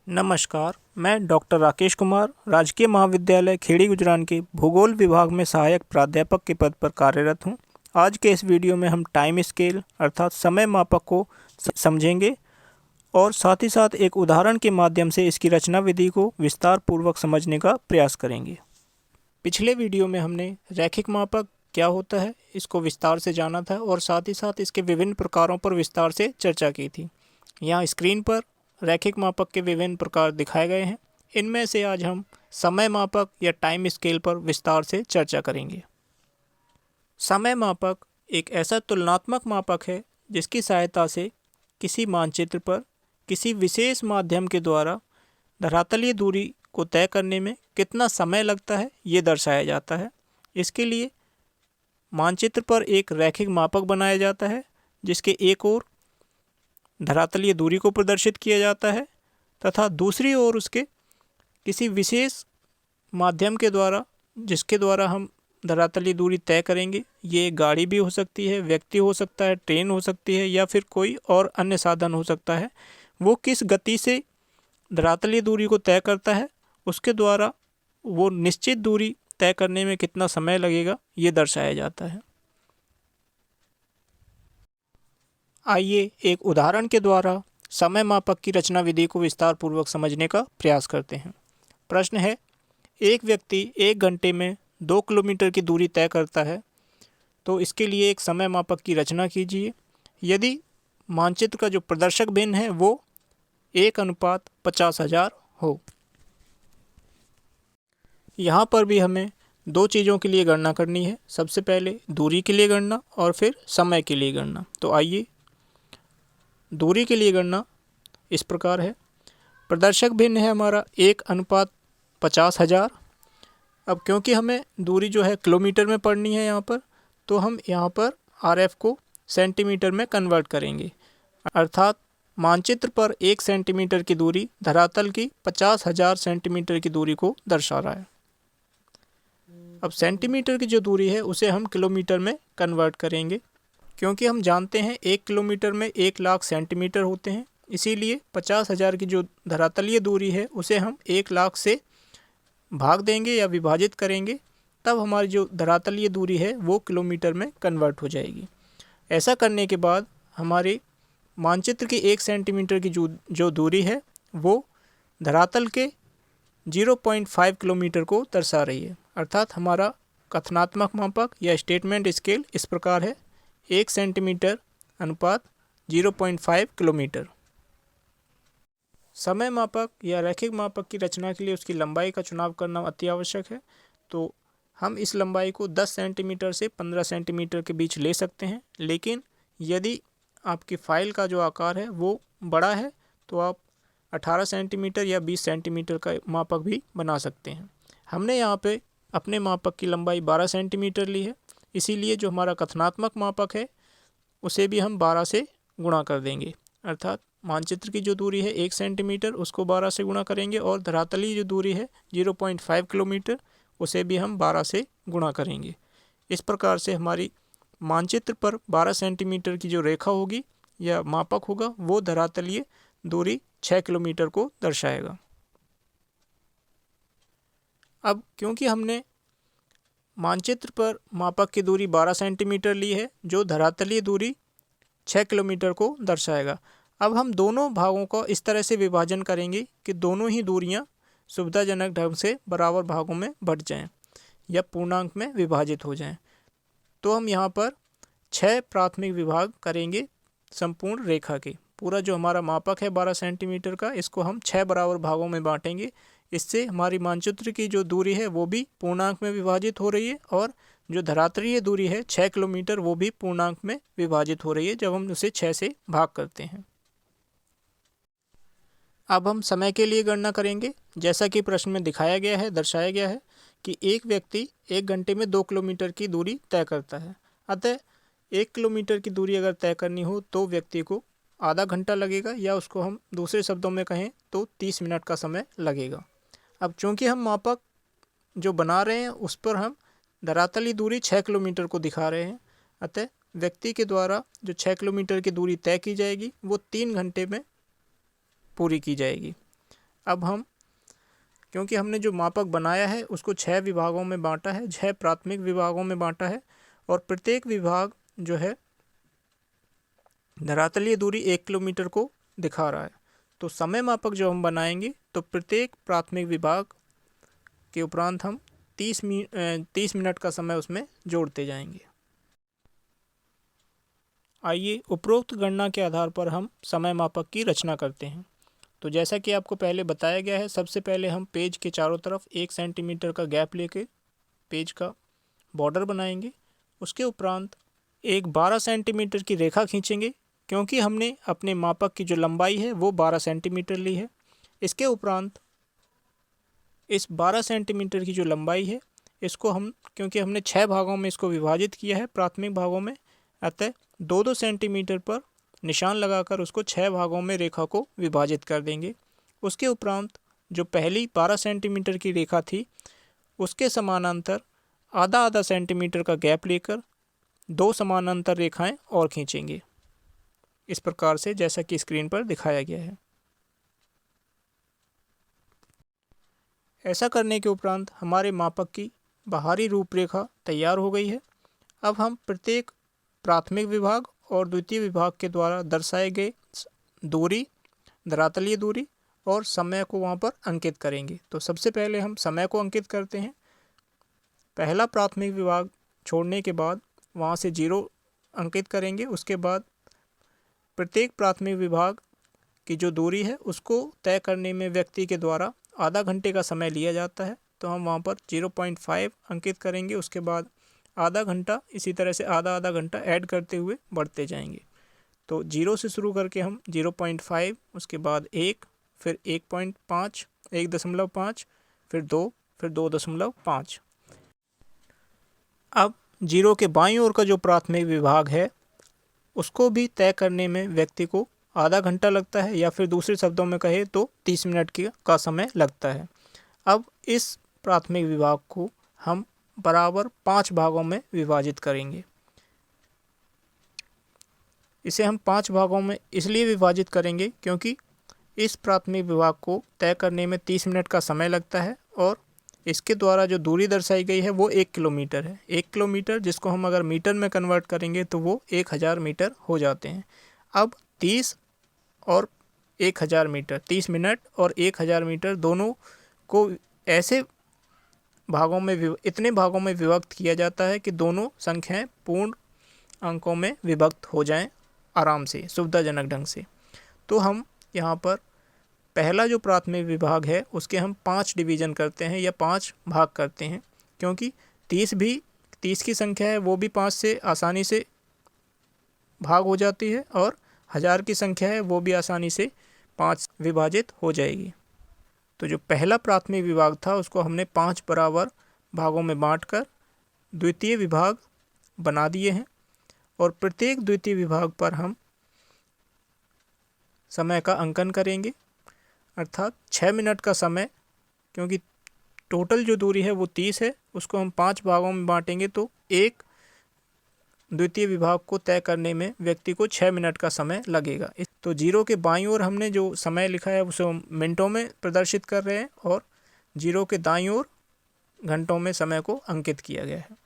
नमस्कार, मैं डॉक्टर राकेश कुमार राजकीय महाविद्यालय खेड़ी गुजरान के भूगोल विभाग में सहायक प्राध्यापक के पद पर कार्यरत हूं। आज के इस वीडियो में हम टाइम स्केल अर्थात समय मापक को समझेंगे और साथ ही साथ एक उदाहरण के माध्यम से इसकी रचना विधि को विस्तार पूर्वक समझने का प्रयास करेंगे। पिछले वीडियो में हमने रैखिक मापक क्या होता है इसको विस्तार से जाना था और साथ ही साथ इसके विभिन्न प्रकारों पर विस्तार से चर्चा की थी। यहाँ स्क्रीन पर रैखिक मापक के विभिन्न प्रकार दिखाए गए हैं। इनमें से आज हम समय मापक या टाइम स्केल पर विस्तार से चर्चा करेंगे। समय मापक एक ऐसा तुलनात्मक मापक है जिसकी सहायता से किसी मानचित्र पर किसी विशेष माध्यम के द्वारा धरातलीय दूरी को तय करने में कितना समय लगता है ये दर्शाया जाता है। इसके लिए मानचित्र पर एक रैखिक मापक बनाया जाता है जिसके एक ओर धरातलीय दूरी को प्रदर्शित किया जाता है तथा दूसरी ओर उसके किसी विशेष माध्यम के द्वारा जिसके द्वारा हम धरातलीय दूरी तय करेंगे। ये एक गाड़ी भी हो सकती है, व्यक्ति हो सकता है, ट्रेन हो सकती है या फिर कोई और अन्य साधन हो सकता है। वो किस गति से धरातलीय दूरी को तय करता है उसके द्वारा वो निश्चित दूरी तय करने में कितना समय लगेगा ये दर्शाया जाता है। आइए एक उदाहरण के द्वारा समय मापक की रचना विधि को विस्तार पूर्वक समझने का प्रयास करते हैं। प्रश्न है, एक व्यक्ति 1 घंटे में 2 किलोमीटर की दूरी तय करता है, तो इसके लिए एक समय मापक की रचना कीजिए। यदि मानचित्र का जो प्रदर्शक भिन्न है वो 1:50,000 हो। यहाँ पर भी हमें 2 चीज़ों के लिए गणना करनी है। सबसे पहले दूरी के लिए गणना और फिर समय के लिए गणना। तो आइए दूरी के लिए गणना इस प्रकार है। प्रदर्शक भिन्न है हमारा 1:50,000। अब क्योंकि हमें दूरी जो है किलोमीटर में पढ़नी है यहाँ पर, तो हम यहाँ पर RF को सेंटीमीटर में कन्वर्ट करेंगे। अर्थात मानचित्र पर 1 सेंटीमीटर की दूरी धरातल की 50,000 सेंटीमीटर की दूरी को दर्शा रहा है। अब सेंटीमीटर की जो दूरी है उसे हम किलोमीटर में कन्वर्ट करेंगे। क्योंकि हम जानते हैं 1 किलोमीटर में 1 लाख सेंटीमीटर होते हैं, इसीलिए 50,000 की जो धरातलीय दूरी है उसे हम 1 लाख से भाग देंगे या विभाजित करेंगे, तब हमारी जो धरातलीय दूरी है वो किलोमीटर में कन्वर्ट हो जाएगी। ऐसा करने के बाद हमारे मानचित्र की 1 सेंटीमीटर की जो दूरी है वो धरातल के 0.5 किलोमीटर को दर्शा रही है। अर्थात हमारा कथनात्मक मापक या स्टेटमेंट स्केल इस प्रकार है, 1 सेंटीमीटर अनुपात 0.5 किलोमीटर। समय मापक या रैखिक मापक की रचना के लिए उसकी लंबाई का चुनाव करना अति आवश्यक है। तो हम इस लंबाई को 10 सेंटीमीटर से 15 सेंटीमीटर के बीच ले सकते हैं, लेकिन यदि आपकी फाइल का जो आकार है वो बड़ा है तो आप 18 सेंटीमीटर या 20 सेंटीमीटर का मापक भी बना सकते हैं। हमने यहाँ पे अपने मापक की लंबाई 12 सेंटीमीटर ली है, इसीलिए जो हमारा कथनात्मक मापक है उसे भी हम 12 से गुणा कर देंगे। अर्थात मानचित्र की जो दूरी है 1 सेंटीमीटर उसको 12 से गुणा करेंगे और धरातलीय जो दूरी है 0.5 किलोमीटर उसे भी हम 12 से गुणा करेंगे। इस प्रकार से हमारी मानचित्र पर 12 सेंटीमीटर की जो रेखा होगी या मापक होगा वो धरातलीय दूरी 6 किलोमीटर को दर्शाएगा। अब क्योंकि हमने मानचित्र पर मापक की दूरी 12 सेंटीमीटर ली है जो धरातलीय दूरी 6 किलोमीटर को दर्शाएगा, अब हम दोनों भागों का इस तरह से विभाजन करेंगे कि दोनों ही दूरियां सुविधाजनक ढंग से बराबर भागों में बंट जाएं या पूर्णांक में विभाजित हो जाएं। तो हम यहाँ पर 6 प्राथमिक विभाग करेंगे संपूर्ण रेखा के। पूरा जो हमारा मापक है 12 सेंटीमीटर का, इसको हम 6 बराबर भागों में बांटेंगे। इससे हमारी मानचित्र की जो दूरी है वो भी पूर्णांक में विभाजित हो रही है और जो धरातलीय दूरी है 6 किलोमीटर वो भी पूर्णांक में विभाजित हो रही है जब हम उसे 6 से भाग करते हैं। अब हम समय के लिए गणना करेंगे। जैसा कि प्रश्न में दिखाया गया है, दर्शाया गया है कि एक व्यक्ति 1 घंटे में 2 किलोमीटर की दूरी तय करता है। अतः 1 किलोमीटर की दूरी अगर तय करनी हो तो व्यक्ति को आधा घंटा लगेगा, या उसको हम दूसरे शब्दों में कहें तो 30 मिनट का समय लगेगा। अब चूँकि हम मापक जो बना रहे हैं उस पर हम धरातलीय दूरी 6 किलोमीटर को दिखा रहे हैं, अतः व्यक्ति के द्वारा जो 6 किलोमीटर की दूरी तय की जाएगी वो 3 घंटे में पूरी की जाएगी। अब हम, क्योंकि हमने जो मापक बनाया है उसको 6 विभागों में बांटा है, 6 प्राथमिक विभागों में बांटा है, और प्रत्येक विभाग जो है धरातलीय दूरी 1 किलोमीटर को दिखा रहा है। तो समय मापक जो हम बनाएंगे तो प्रत्येक प्राथमिक विभाग के उपरांत हम 30 मिनट का समय उसमें जोड़ते जाएंगे। आइए उपरोक्त गणना के आधार पर हम समय मापक की रचना करते हैं। तो जैसा कि आपको पहले बताया गया है, सबसे पहले हम पेज के चारों तरफ 1 सेंटीमीटर का गैप लेके पेज का बॉर्डर बनाएंगे। उसके उपरांत एक 12 सेंटीमीटर की रेखा खींचेंगे, क्योंकि हमने अपने मापक की जो लंबाई है वो 12 सेंटीमीटर ली है। इसके उपरांत इस 12 सेंटीमीटर की जो लंबाई है इसको हम, क्योंकि हमने 6 भागों में इसको विभाजित किया है प्राथमिक भागों में, अतः 2-2 सेंटीमीटर पर निशान लगाकर उसको 6 भागों में रेखा को विभाजित कर देंगे। उसके उपरांत जो पहली 12 सेंटीमीटर की रेखा थी उसके समानांतर आधा आधा सेंटीमीटर का गैप लेकर 2 समानांतर रेखाएं और खींचेंगे, इस प्रकार से जैसा कि स्क्रीन पर दिखाया गया है। ऐसा करने के उपरांत हमारे मापक की बाहरी रूपरेखा तैयार हो गई है। अब हम प्रत्येक प्राथमिक विभाग और द्वितीय विभाग के द्वारा दर्शाए गए दूरी, धरातलीय दूरी और समय को वहाँ पर अंकित करेंगे। तो सबसे पहले हम समय को अंकित करते हैं। पहला प्राथमिक विभाग छोड़ने के बाद वहाँ से 0 अंकित करेंगे। उसके बाद प्रत्येक प्राथमिक विभाग की जो दूरी है उसको तय करने में व्यक्ति के द्वारा आधा घंटे का समय लिया जाता है, तो हम वहाँ पर 0.5 अंकित करेंगे। उसके बाद आधा घंटा, इसी तरह से आधा आधा घंटा ऐड करते हुए बढ़ते जाएंगे। तो 0 से शुरू करके हम 0.5, उसके बाद 1, फिर 1.5, 1.5, फिर 2, फिर 2.5। अब 0 के बाईं ओर का जो प्राथमिक विभाग है उसको भी तय करने में व्यक्ति को आधा घंटा लगता है, या फिर दूसरे शब्दों में कहे तो 30 मिनट का समय लगता है। अब इस प्राथमिक विभाग को हम बराबर 5 भागों में विभाजित करेंगे। इसे हम 5 भागों में इसलिए विभाजित करेंगे क्योंकि इस प्राथमिक विभाग को तय करने में 30 मिनट का समय लगता है, और इसके द्वारा जो दूरी दर्शाई गई है वो 1 किलोमीटर है। 1 किलोमीटर जिसको हम अगर मीटर में कन्वर्ट करेंगे तो वो 1000 मीटर हो जाते हैं। अब 30 और 1000 मीटर, 30 मिनट और 1000 मीटर दोनों को ऐसे भागों में इतने भागों में विभक्त किया जाता है कि दोनों संख्याएं पूर्ण अंकों में विभक्त हो जाएं आराम से, सुविधाजनक ढंग से। तो हम यहाँ पर पहला जो प्राथमिक विभाग है उसके हम 5 डिवीज़न करते हैं या 5 भाग करते हैं, क्योंकि 30 की संख्या है वो भी 5 से आसानी से भाग हो जाती है, और 1000 की संख्या है वो भी आसानी से 5 विभाजित हो जाएगी। तो जो पहला प्राथमिक विभाग था उसको हमने 5 बराबर भागों में बांटकर द्वितीय विभाग बना दिए हैं, और प्रत्येक द्वितीय विभाग पर हम समय का अंकन करेंगे, अर्थात 6 मिनट का समय, क्योंकि टोटल जो दूरी है वो 30 है, उसको हम 5 भागों में बांटेंगे तो एक द्वितीय विभाग को तय करने में व्यक्ति को 6 मिनट का समय लगेगा। तो 0 के बाईं ओर हमने जो समय लिखा है उसे हम मिनटों में प्रदर्शित कर रहे हैं, और 0 के दाईं ओर घंटों में समय को अंकित किया गया है।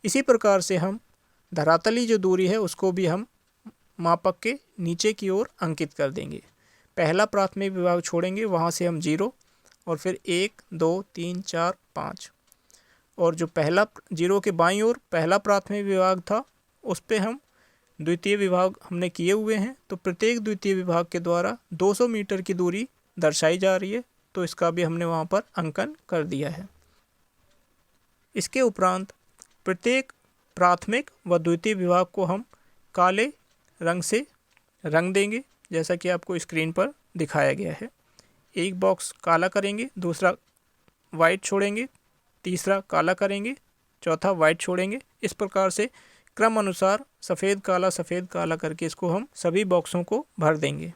इसी प्रकार से हम धरातली जो दूरी है उसको भी हम मापक के नीचे की ओर अंकित कर देंगे। पहला प्राथमिक विभाग छोड़ेंगे, वहाँ से हम 0 और फिर 1, 2, 3, 4, 5, और जो पहला 0 के बाईं ओर पहला प्राथमिक विभाग था उस पे हम द्वितीय विभाग हमने किए हुए हैं। तो प्रत्येक द्वितीय विभाग के द्वारा 200 मीटर की दूरी दर्शाई जा रही है, तो इसका भी हमने वहाँ पर अंकन कर दिया है। इसके उपरांत प्रत्येक प्राथमिक व द्वितीय विभाग को हम काले रंग से रंग देंगे, जैसा कि आपको स्क्रीन पर दिखाया गया है। एक बॉक्स काला करेंगे, दूसरा वाइट छोड़ेंगे, तीसरा काला करेंगे, चौथा वाइट छोड़ेंगे। इस प्रकार से क्रम अनुसार सफ़ेद काला करके इसको हम सभी बॉक्सों को भर देंगे।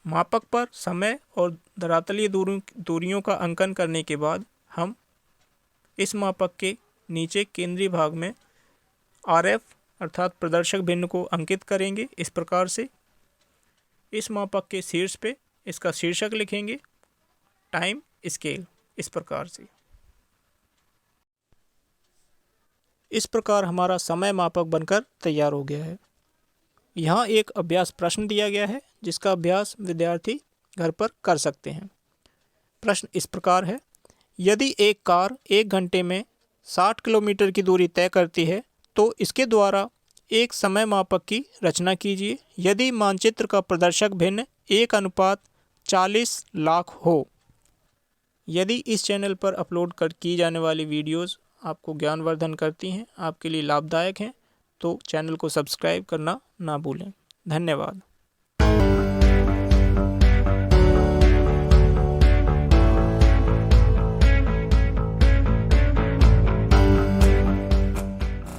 मापक पर समय और धरातलीय दूरियों का अंकन करने के बाद हम इस मापक के नीचे केंद्रीय भाग में RF अर्थात प्रदर्शक भिन्न को अंकित करेंगे। इस प्रकार से इस मापक के शीर्ष पे इसका शीर्षक लिखेंगे टाइम स्केल इस प्रकार से। इस प्रकार हमारा समय मापक बनकर तैयार हो गया है। यहाँ एक अभ्यास प्रश्न दिया गया है जिसका अभ्यास विद्यार्थी घर पर कर सकते हैं। प्रश्न इस प्रकार है, यदि एक कार 1 घंटे में 60 किलोमीटर की दूरी तय करती है तो इसके द्वारा एक समय मापक की रचना कीजिए यदि मानचित्र का प्रदर्शक भिन्न 1:40 लाख हो। यदि इस चैनल पर अपलोड की जाने वाली वीडियोस आपको ज्ञानवर्धन करती हैं, आपके लिए लाभदायक हैं, तो चैनल को सब्सक्राइब करना ना भूलें। धन्यवाद।